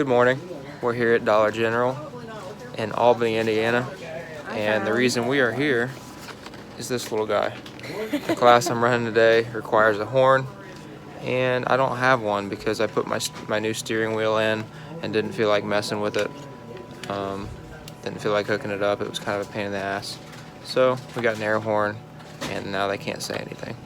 Good morning. We're here at Dollar General in Albany, Indiana, and the reason we are here is this little guy. The class I'm running today requires a horn, and I don't have one because I put my new steering wheel in and didn't feel like messing with it. Didn't feel like hooking it up. It was kind of a pain in the ass. So we got an air horn, and now they can't say anything.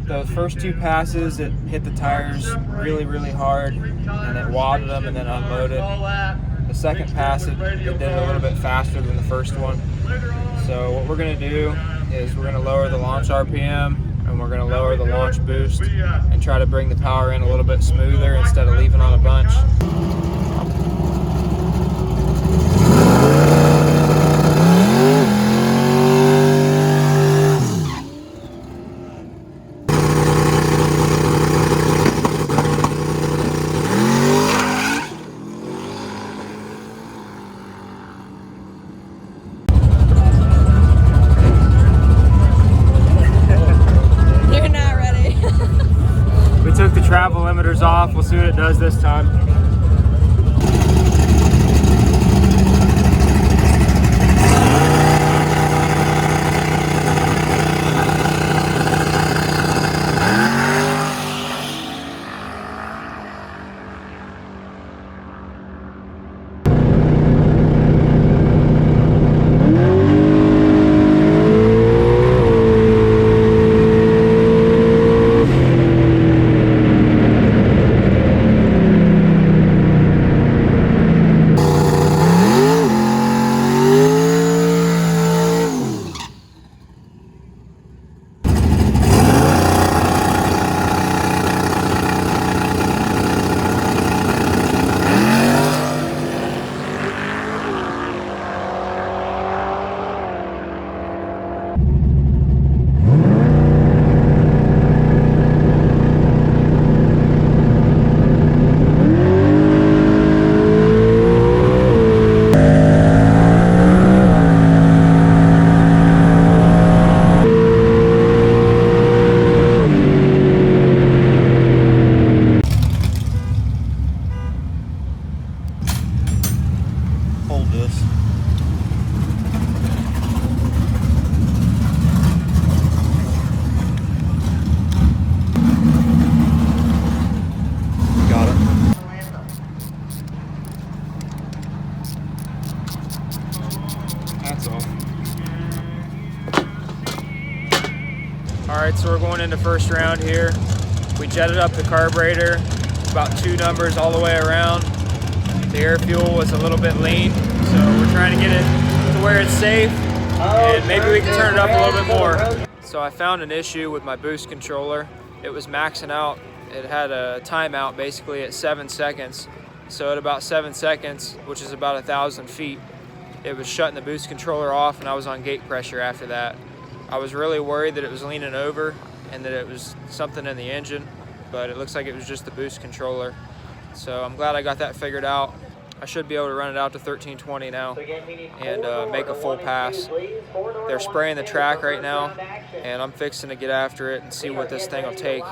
The first two passes, it hit the tires really hard, and it wadded them and then unloaded. The second pass, it did it a little bit faster than the first one. So what we're going to do is we're going to lower the launch RPM and we're going to lower the launch boost and try to bring the power in a little bit smoother instead of leaving on a bunch. Took the travel limiters off. We'll see what it does this time. Alright, so we're going into first round here. We jetted up the carburetor about 2 numbers all the way around. The air fuel was a little bit lean, so we're trying to get it to where it's safe, and maybe we can turn it up a little bit more. So I found an issue with my boost controller. It was maxing out. It had a timeout basically at 7 seconds. So at about 7 seconds, which is about 1,000 feet, it was shutting the boost controller off, and I was on gate pressure after that. I was really worried that it was leaning over and that it was something in the engine, but it looks like it was just the boost controller. So I'm glad I got that figured out. I should be able to run it out to 1320 now and make a full pass. They're spraying the track right now, and I'm fixing to get after it and see what this thing will take.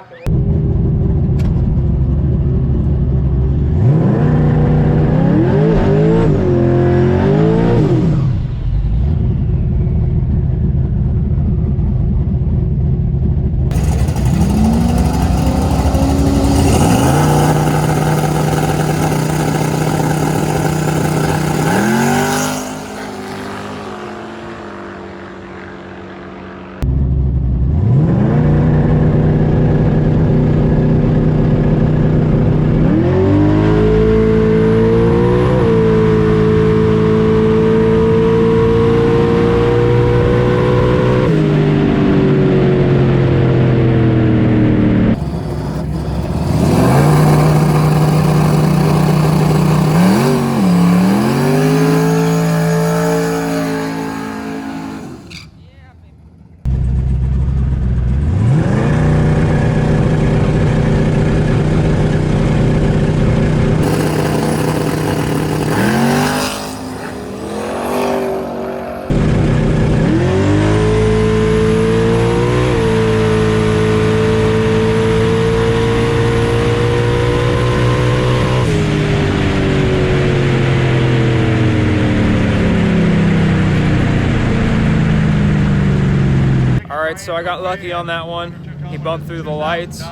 I got lucky on that one. He bumped through the lights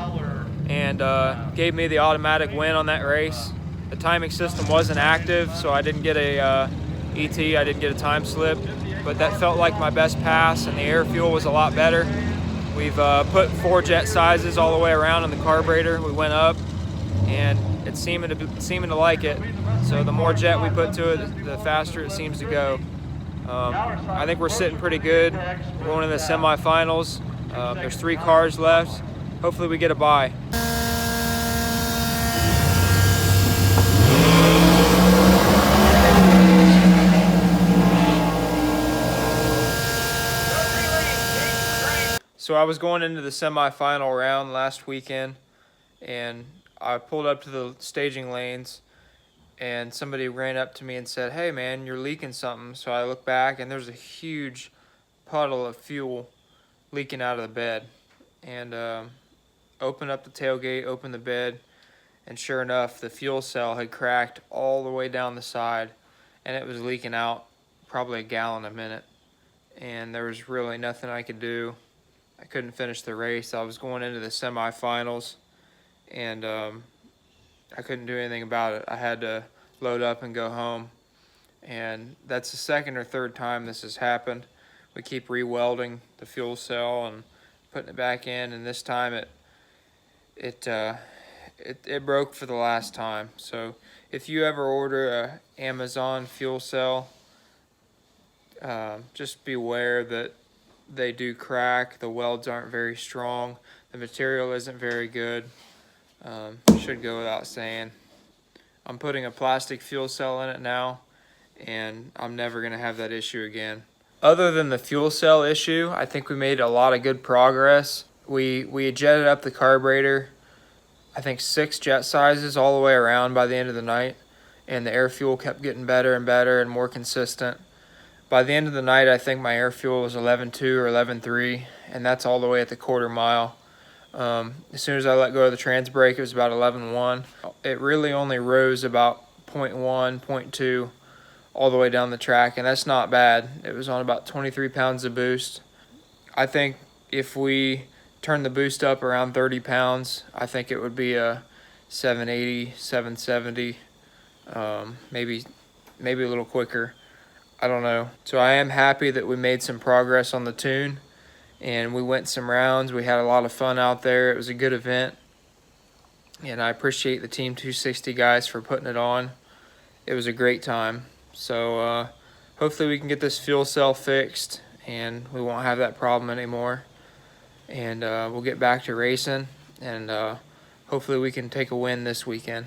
and gave me the automatic win on that race. The timing system wasn't active, so I didn't get a ET, I didn't get a time slip, but that felt like my best pass, and the air fuel was a lot better. We've put 4 jet sizes all the way around in the carburetor. We went up, and it's seeming to like it. So the more jet we put to it, the faster it seems to go. I think we're sitting pretty good. We're going to the semifinals. There's 3 cars left. Hopefully we get a bye. So I was going into the semifinal round last weekend, and I pulled up to the staging lanes, and somebody ran up to me and said, "Hey man, you're leaking something." So I look back, and there's a huge puddle of fuel leaking out of the bed. And opened up the tailgate, opened the bed, and sure enough, the fuel cell had cracked all the way down the side, and it was leaking out probably a gallon a minute. And there was really nothing I could do. I couldn't finish the race. I was going into the semifinals, and I couldn't do anything about it. I had to load up and go home. And that's the second or third time this has happened. We keep re-welding the fuel cell and putting it back in, and this time it broke for the last time. So if you ever order a Amazon fuel cell, just beware that they do crack. The welds aren't very strong. The material isn't very good. Should go without saying. I'm putting a plastic fuel cell in it now, and I'm never going to have that issue again. Other than the fuel cell issue, I think we made a lot of good progress. We jetted up the carburetor, I think 6 jet sizes all the way around by the end of the night, and the air fuel kept getting better and better and more consistent. By the end of the night, I think my air fuel was 11.2 or 11.3, and that's all the way at the quarter mile. As soon as I let go of the trans brake, it was about 11.1. It really only rose about 0.1, 0.2 all the way down the track, and that's not bad. It was on about 23 pounds of boost. I think if we turn the boost up around 30 pounds, I think it would be a 780, 770, maybe a little quicker. I don't know. So I am happy that we made some progress on the tune, and we went some rounds. We had a lot of fun out there. It was a good event, and I appreciate the Team 260 guys for putting it on. It was a great time. So hopefully we can get this fuel cell fixed, and we won't have that problem anymore. And we'll get back to racing, and hopefully we can take a win this weekend.